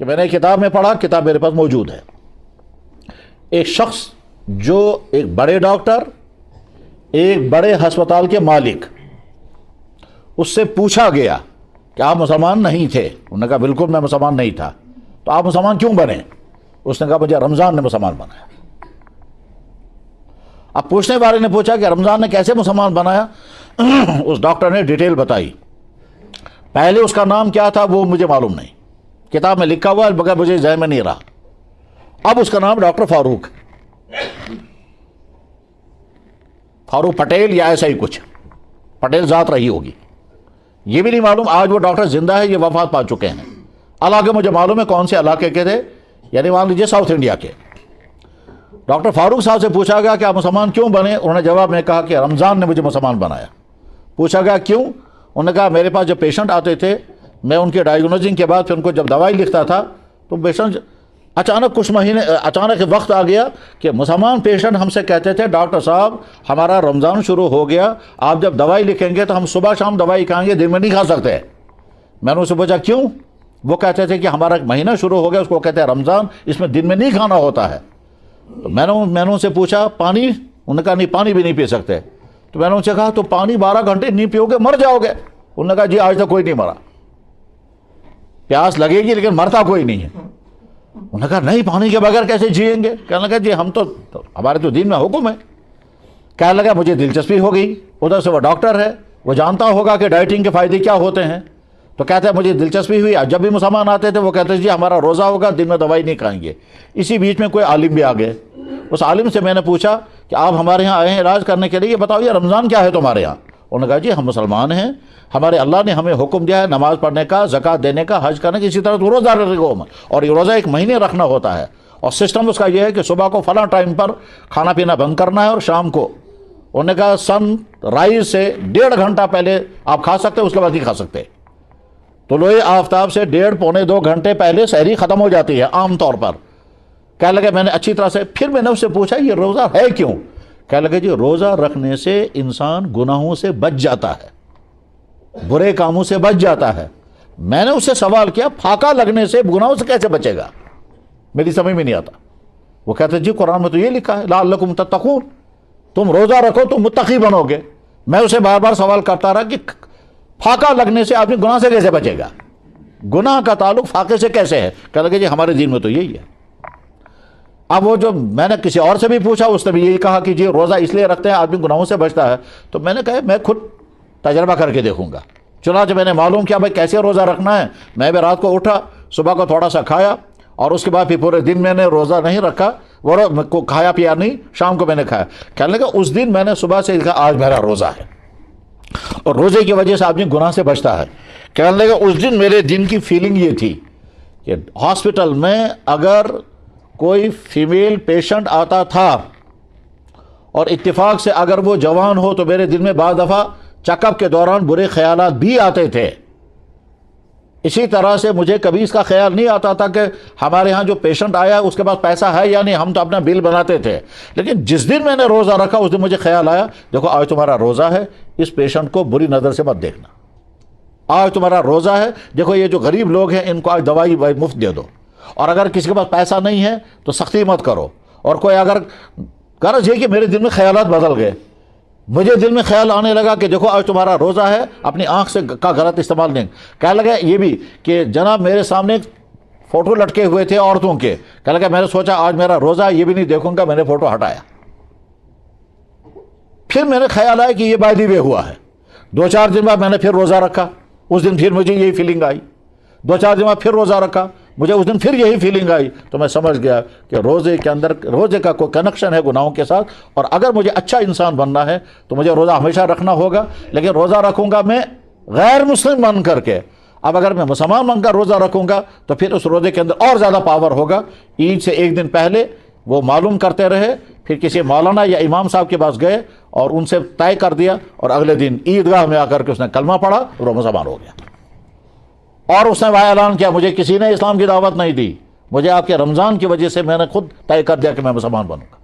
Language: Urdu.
کہ میں نے کتاب میں پڑھا, کتاب میرے پاس موجود ہے. ایک شخص جو ایک بڑے ڈاکٹر, ایک بڑے ہسپتال کے مالک, اس سے پوچھا گیا کہ آپ مسلمان نہیں تھے. انہوں نے کہا بالکل میں مسلمان نہیں تھا. تو آپ مسلمان کیوں بنے؟ اس نے کہا مجھے رمضان نے مسلمان بنایا. اب پوچھنے والے نے پوچھا کہ رمضان نے کیسے مسلمان بنایا؟ اس ڈاکٹر نے ڈیٹیل بتائی. پہلے اس کا نام کیا تھا وہ مجھے معلوم نہیں, کتاب میں لکھا ہوا ہے مگر مجھے ذہن میں نہیں رہا. اب اس کا نام ڈاکٹر فاروق پٹیل یا ایسا ہی کچھ, پٹیل ذات رہی ہوگی, یہ بھی نہیں معلوم. آج وہ ڈاکٹر زندہ ہے, یہ وفات پا چکے ہیں. علاقے مجھے معلوم ہے کون سے علاقے کے تھے, یعنی مان لیجیے ساؤتھ انڈیا کے. ڈاکٹر فاروق صاحب سے پوچھا گیا کہ آپ مسلمان کیوں بنے؟ انہوں نے جواب میں کہا کہ رمضان نے مجھے مسلمان بنایا. پوچھا گیا کیوں؟ انہوں نے کہا میرے پاس جب پیشنٹ آتے تھے, میں ان کے ڈائیگنوزنگ کے بعد پھر ان کو جب دوائی لکھتا تھا تو پیشنٹ اچانک کچھ مہینے اچانک وقت آ گیا کہ مسلمان پیشنٹ ہم سے کہتے تھے ڈاکٹر صاحب ہمارا رمضان شروع ہو گیا, آپ جب دوائی لکھیں گے تو ہم صبح شام دوائی کھائیں گے, دن میں نہیں کھا سکتے. میں نے اسے پوچھا کیوں؟ وہ کہتے تھے کہ ہمارا مہینہ شروع ہو گیا, اس کو کہتے ہیں رمضان, اس میں دن میں نہیں کھانا ہوتا ہے. تو میں نے ان سے پوچھا پانی؟ انہوں نے کہا نہیں پانی بھی نہیں پی سکتے. تو میں نے ان سے کہا تو پانی 12 گھنٹے نہیں پیو گے مر جاؤ گے. انہوں نے کہا جی آج تک کوئی نہیں مرا, پیاس لگے گی لیکن مرتا کوئی نہیں ہے. انہوں نے کہا نہیں پانی کے بغیر کیسے جیئیں گے؟ کہنے لگا جی ہم تو ہمارے تو دین میں حکم ہے. کہنے لگا مجھے دلچسپی ہو گئی, ادھر سے وہ ڈاکٹر ہے, وہ جانتا ہوگا کہ ڈائٹنگ کے فائدے کیا ہوتے ہیں. تو کہتے ہیں مجھے دلچسپی ہوئی. جب بھی مسلمان آتے تھے وہ کہتے ہیں جی ہمارا روزہ ہوگا, دن میں دوائی نہیں کھائیں گے. اسی بیچ میں کوئی عالم بھی آ گئے. اس عالم سے میں نے پوچھا کہ آپ ہمارے یہاں آئے ہیں علاج کرنے کے لیے, یہ بتاؤ یہ رمضان کیا ہے تمہارے یہاں؟ انہوں نے کہا جی ہم مسلمان ہیں, ہمارے اللہ نے ہمیں حکم دیا ہے نماز پڑھنے کا, زکوٰۃ دینے کا, حج کرنے کا, اسی طرح تو روزہ رکھنے کو, اور یہ روزہ 1 مہینے رکھنا ہوتا ہے. اور سسٹم اس کا یہ ہے کہ صبح کو فلاں ٹائم پر کھانا پینا بند کرنا ہے اور شام کو, انہوں نے کہا سن رائز سے 1.5 گھنٹہ پہلے آپ کھا سکتے, اس کے بعد نہیں کھا سکتے. طلوع آفتاب سے 1.5 پونے 2 گھنٹے پہلے سحری ختم ہو جاتی ہے عام طور پر. کہنے لگے میں نے اچھی طرح سے پھر میں نے اس سے پوچھا یہ روزہ ہے کیوں؟ کہنے لگے جی روزہ رکھنے سے انسان گناہوں سے بچ جاتا ہے, برے کاموں سے بچ جاتا ہے. میں نے اس سے سوال کیا پھاکا لگنے سے گناہوں سے کیسے بچے گا؟ میری سمجھ میں نہیں آتا. وہ کہتے جی قرآن میں تو یہ لکھا ہے لعلکم تتقون, تم روزہ رکھو تو متقی بنو گے. میں اسے بار بار سوال کرتا رہا کہ پھاکا لگنے سے آدمی گناہ سے کیسے بچے گا؟ گناہ کا تعلق فاقے سے کیسے ہے؟ کہنے لگے جی ہمارے دین میں تو یہی ہے. اب وہ جو میں نے کسی اور سے بھی پوچھا, اس نے بھی یہی کہا کہ جی روزہ اس لیے رکھتے ہیں آدمی گناہوں سے بچتا ہے. تو میں نے کہا میں خود تجربہ کر کے دیکھوں گا. چنانچہ میں نے معلوم کیا بھائی کیسے روزہ رکھنا ہے. میں بھی رات کو اٹھا, صبح کو تھوڑا سا کھایا, اور اس کے بعد پھر پورے دن میں نے روزہ نہیں رکھا, وہ کھایا پیا نہیں, شام کو میں نے کھایا. کہنے لگا اس دن میں نے صبح سے کہا آج میرا روزہ ہے, اور روزے کی وجہ سے آدمی گناہ سے بچتا ہے. کہنے لگا اس دن میرے دن کی فیلنگ یہ تھی کہ ہاسپٹل میں اگر کوئی فیمیل پیشنٹ آتا تھا اور اتفاق سے اگر وہ جوان ہو تو میرے دل میں بعض دفعہ چیک اپ کے دوران برے خیالات بھی آتے تھے. اسی طرح سے مجھے کبھی اس کا خیال نہیں آتا تھا کہ ہمارے ہاں جو پیشنٹ آیا اس کے پاس پیسہ ہے یا نہیں, ہم تو اپنا بل بناتے تھے. لیکن جس دن میں نے روزہ رکھا اس دن مجھے خیال آیا دیکھو آج تمہارا روزہ ہے, اس پیشنٹ کو بری نظر سے مت دیکھنا. آج تمہارا روزہ ہے, دیکھو یہ جو غریب لوگ ہیں ان کو آج دوائی مفت دے دو, اور اگر کسی کے پاس پیسہ نہیں ہے تو سختی مت کرو. اور کوئی اگر غرض یہ کہ میرے دل میں خیالات بدل گئے. مجھے دل میں خیال آنے لگا کہ دیکھو آج تمہارا روزہ ہے, اپنی آنکھ سے کا غلط استعمال نہیں. کہنے لگا یہ بھی کہ جناب میرے سامنے فوٹو لٹکے ہوئے تھے عورتوں کے, کہنے لگا میں نے سوچا آج میرا روزہ ہے یہ بھی نہیں دیکھوں گا, میں نے فوٹو ہٹایا. پھر میرے خیال آیا کہ یہ بائی دی وے ہوا ہے. 2-4 دن بعد میں نے پھر روزہ رکھا, اس دن پھر مجھے یہی فیلنگ آئی. 2-4 دن بعد پھر روزہ رکھا, مجھے اس دن پھر یہی فیلنگ آئی. تو میں سمجھ گیا کہ روزے کے اندر روزے کا کوئی کنیکشن ہے گناہوں کے ساتھ, اور اگر مجھے اچھا انسان بننا ہے تو مجھے روزہ ہمیشہ رکھنا ہوگا. لیکن روزہ رکھوں گا میں غیر مسلم بن کر کے. اب اگر میں مسلمان بن کر روزہ رکھوں گا تو پھر اس روزے کے اندر اور زیادہ پاور ہوگا. عید سے 1 دن پہلے وہ معلوم کرتے رہے, پھر کسی مولانا یا امام صاحب کے پاس گئے اور ان سے طے کر دیا, اور اگلے دن عیدگاہ میں آ کر کے اس نے کلمہ پڑھا اور وہ مسلمان ہو گیا. اور اس نے وہ اعلان کیا مجھے کسی نے اسلام کی دعوت نہیں دی, مجھے آپ کے رمضان کی وجہ سے میں نے خود طے کر دیا کہ میں مسلمان بنوں گا.